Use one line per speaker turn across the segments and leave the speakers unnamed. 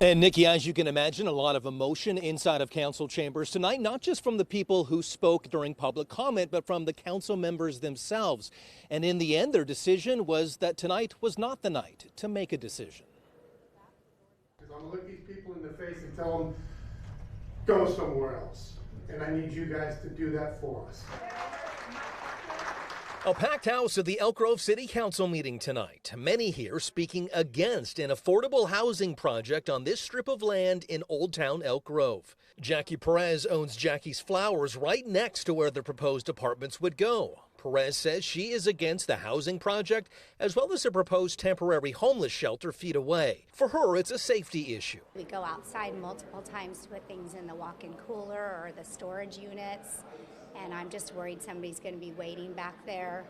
And Nikki, as you can imagine, a lot of emotion inside of council chambers tonight, not just from the people who spoke during public comment, but from the council members themselves. And in the end, their decision was that tonight was not the night to make a decision.
I'm going to look these people in the face and tell them, go somewhere else. And I need you guys to do that for us.
A packed house at the Elk Grove City Council meeting tonight. Many here speaking against an affordable housing project on this strip of land in Old Town Elk Grove. Jackie Perez owns Jackie's Flowers right next to where the proposed apartments would go. Perez says she is against the housing project as well as a proposed temporary homeless shelter feet away. For her, it's a safety issue.
We go outside multiple times to put things in the walk-in cooler or the storage units. And I'm just worried somebody's going to be waiting back there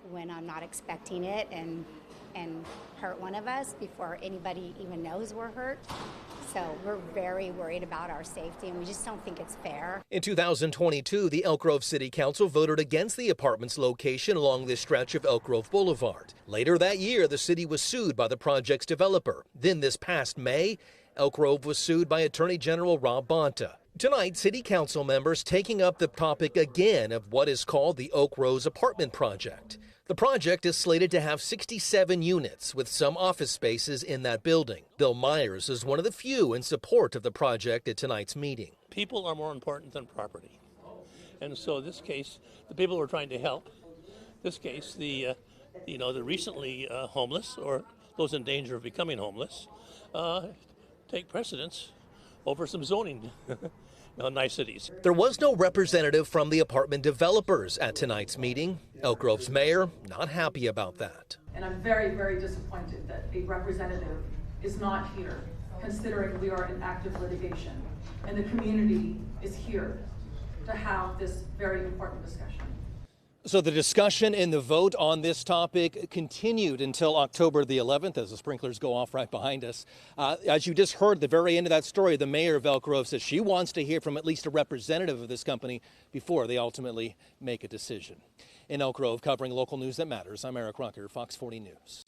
when I'm not expecting it and hurt one of us before anybody even knows we're hurt. So we're very worried about our safety, and we just don't think it's fair.
In 2022, the Elk Grove City Council voted against the apartment's location along this stretch of Elk Grove Boulevard. Later that year, the city was sued by the project's developer. Then this past May, Elk Grove was sued by Attorney General Rob Bonta. Tonight, city council members taking up the topic again of what is called the Oak Rose apartment project. The project is slated to have 67 units with some office spaces in that building. Bill Myers is one of the few in support of the project at tonight's meeting.
People are more important than property. And so in this case, the people we're trying to help, this case, the recently homeless or those in danger of becoming homeless, take precedence over some zoning niceties.
There was no representative from the apartment developers at tonight's meeting. Elk Grove's mayor not happy about that.
And I'm very, very disappointed that a representative is not here, considering we are in active litigation and the community is here to have this very important discussion.
So the discussion and the vote on this topic continued until October the 11th as the sprinklers go off right behind us. As you just heard at the very end of that story, the mayor of Elk Grove says she wants to hear from at least a representative of this company before they ultimately make a decision. In Elk Grove, covering local news that matters, I'm Eric Rucker, Fox 40 News.